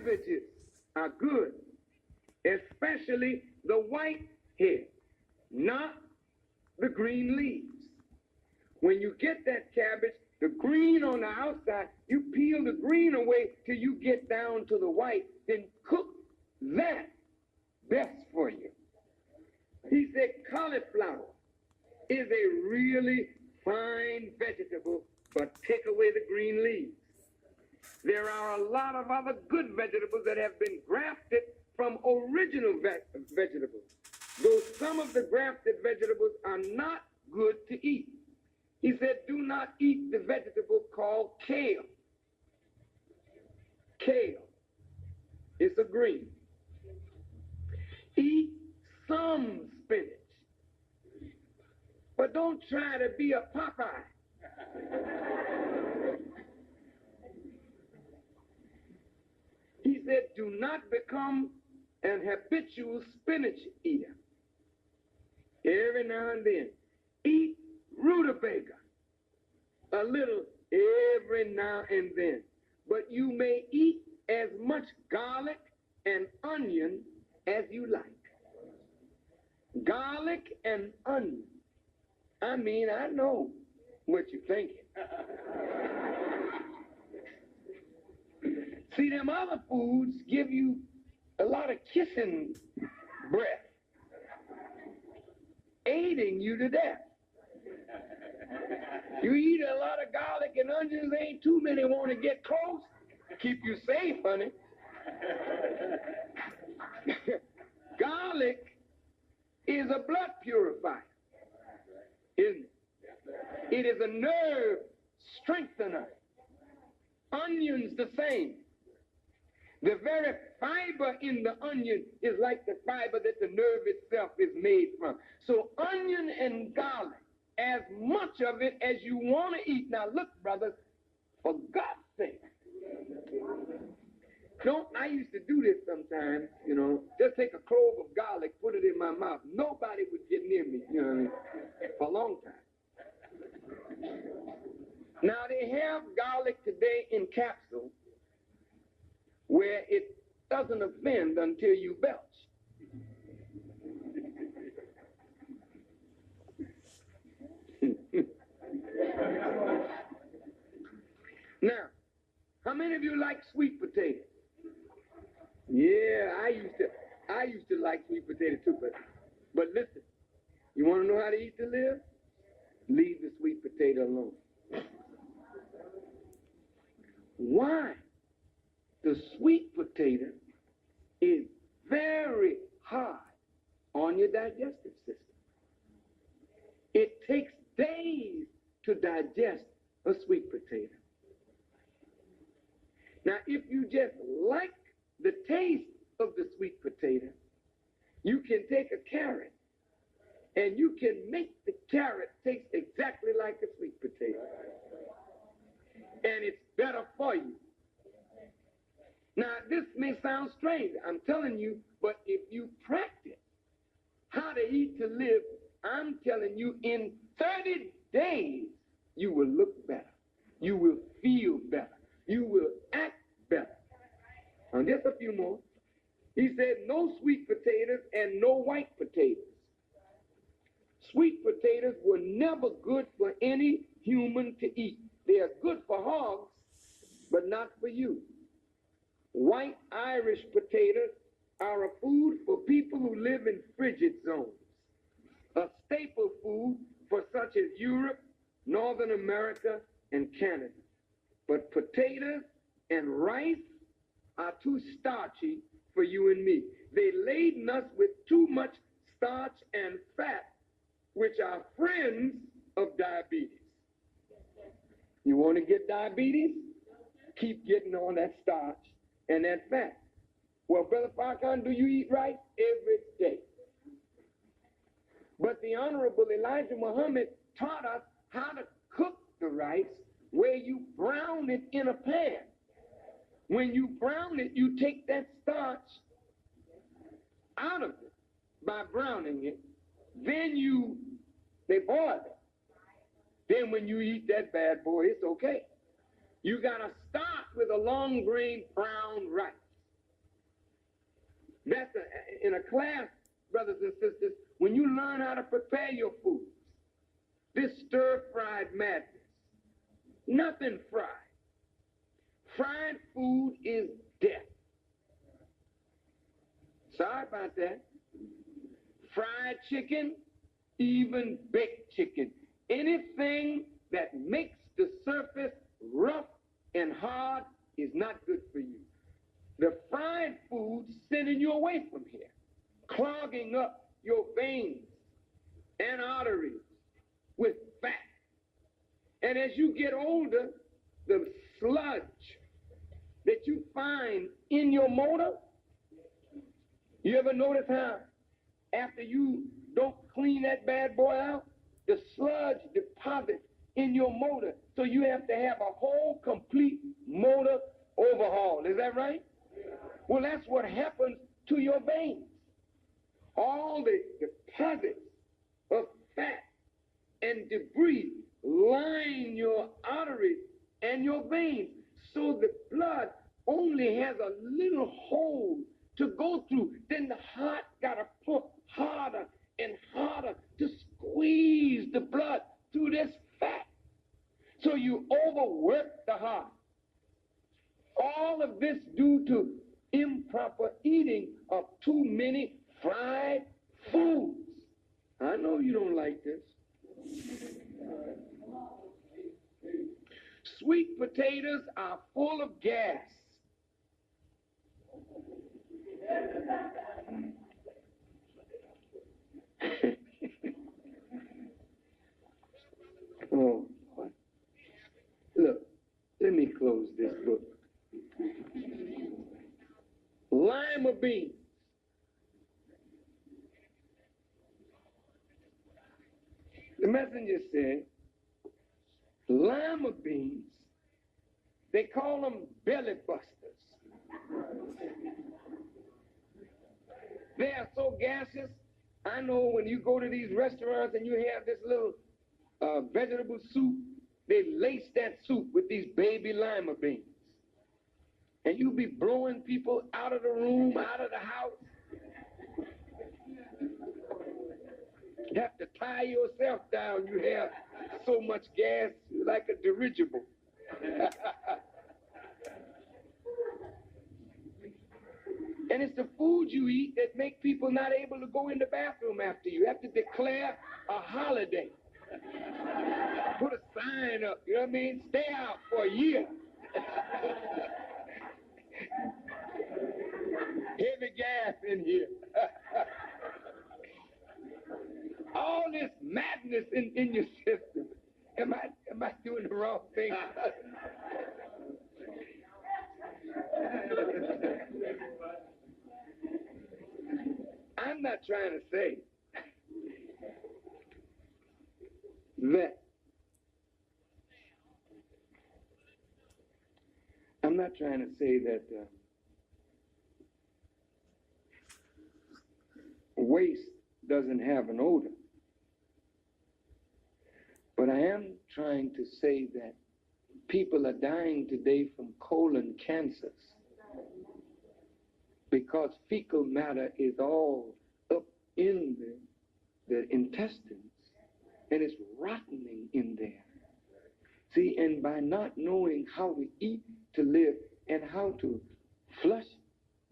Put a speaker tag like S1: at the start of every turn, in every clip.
S1: cabbages are good, especially the white head, not the green leaves. When you get that cabbage, the green on the outside, you peel the green away till you get down to the white, then cook that best for you. He said cauliflower is a really fine vegetable, but take away the green leaves. There are a lot of other good vegetables that have been grafted from original vegetables. Though some of the grafted vegetables are not good to eat. He said, do not eat the vegetable called kale. Kale. It's a green. Eat some spinach. But don't try to be a Popeye. He said, do not become an habitual spinach eater. Every now and then, eat rutabaga a little every now and then. But you may eat as much garlic and onion as you like. Garlic and onion. I mean, I know what you're thinking. See, them other foods give you a lot of kissing breath, aiding you to death. You eat a lot of garlic and onions, ain't too many want to get close. Keep you safe, honey. Garlic is a blood purifier, isn't it? It is a nerve strengthener. Onions the same. The very fiber in the onion is like the fiber that the nerve itself is made from. So onion and garlic, as much of it as you want to eat. Now look, brothers, for God's sake. I used to do this sometimes, just take a clove of garlic, put it in my mouth. Nobody would get near me, for a long time. Now they have garlic today in capsules where it doesn't offend until you belch. Now, how many of you like sweet potatoes? Yeah, I used to like sweet potato too, but listen, you want to know how to eat to live? Leave the sweet potato alone. Why? The sweet potato is very hard on your digestive system. It takes days to digest a sweet potato. Now, if you just like the taste of the sweet potato, you can take a carrot and you can make the carrot taste exactly like a sweet potato. And it's better for you. Now, this may sound strange, I'm telling you, but if you practice how to eat to live, I'm telling you, in 30 days, you will look better. You will feel better. You will act better. And just a few more. He said, no sweet potatoes and no white potatoes. Sweet potatoes were never good for any human to eat. They are good for hogs, but not for you. White Irish potatoes are a food for people who live in frigid zones, a staple food for such as Europe, Northern America, and Canada. But potatoes and rice are too starchy for you and me. They laden us with too much starch and fat, which are friends of diabetes. You want to get diabetes? Keep getting on that starch and that fat. Well, Brother Farrakhan, do you eat rice? Every day. But the Honorable Elijah Muhammad taught us how to cook the rice where you brown it in a pan. When you brown it, you take that starch out of it by browning it. Then they boil it. Then when you eat that bad boy, it's okay. You got to start with a long grain brown rice. in a class, brothers and sisters, when you learn how to prepare your food, this stir-fried madness, nothing fried. Fried food is death. Sorry about that. Fried chicken, even baked chicken. Anything that makes the surface rough and hard is not good for you. The fried food sending you away from here, clogging up your veins and arteries with fat. And as you get older, the sludge that you find in your motor, you ever notice how after you don't clean that bad boy out, the sludge deposits in your motor, so you have to have a whole complete motor overhaul. Is that right? Well, that's what happens to your veins. All the deposits of fat and debris line your arteries and your veins, so the blood only has a little hole to go through. Then the heart got to push harder and harder to squeeze the blood through this fat. So you overwork the heart. All of this due to improper eating of too many fried foods. I know you don't like this. Sweet potatoes are full of gas. Oh, what? Look, let me close this book. Lima beans. The messenger said, lima beans, they call them belly busters. They are so gaseous. I know when you go to these restaurants and you have this little vegetable soup, they lace that soup with these baby lima beans. And you be blowing people out of the room, out of the house. You have to tie yourself down. You have so much gas, like a dirigible. And it's the food you eat that make people not able to go in the bathroom after you. You have to declare a holiday. Put a sign up, you know what I mean? Stay out for a year. Heavy gas in here. All this madness in your system. Am I doing the wrong thing? I'm not trying to say that. I'm not trying to say that waste doesn't have an odor. But I am trying to say that people are dying today from colon cancers because fecal matter is all up in the intestines and it's rotting in there. See, and by not knowing how to eat to live and how to flush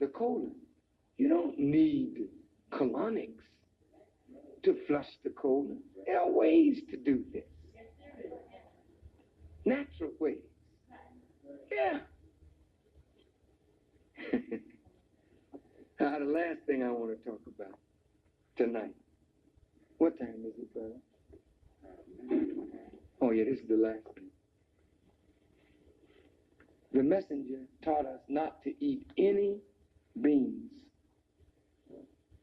S1: the colon, you don't need colonics to flush the colon. There are ways to do this. Natural ways. Yeah. Now, the last thing I want to talk about tonight. What time is it, brother? Oh, yeah, this is the last thing. The messenger taught us not to eat any beans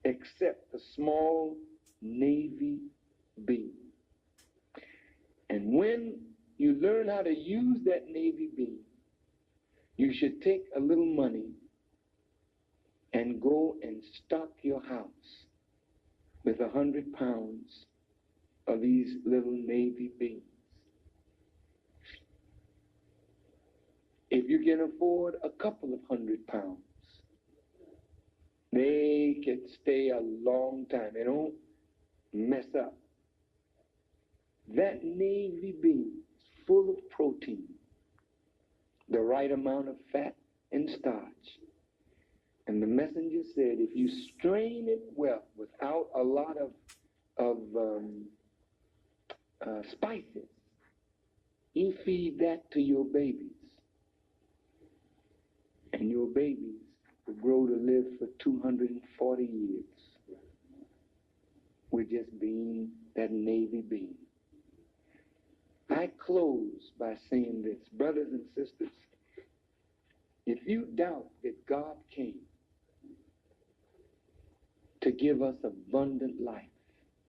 S1: except the small navy bean. And when you learn how to use that navy bean, you should take a little money and go and stock your house with 100 pounds of these little navy beans. If you can afford a couple of 100 pounds, They can stay a long time. They don't mess up. That navy bean is full of protein, the right amount of fat and starch. And the messenger said, if you strain it well without a lot of spices, you feed that to your babies, and your babies will grow to live for 240 years with just being that navy bean. I close by saying this, brothers and sisters, if you doubt that God came to give us abundant life,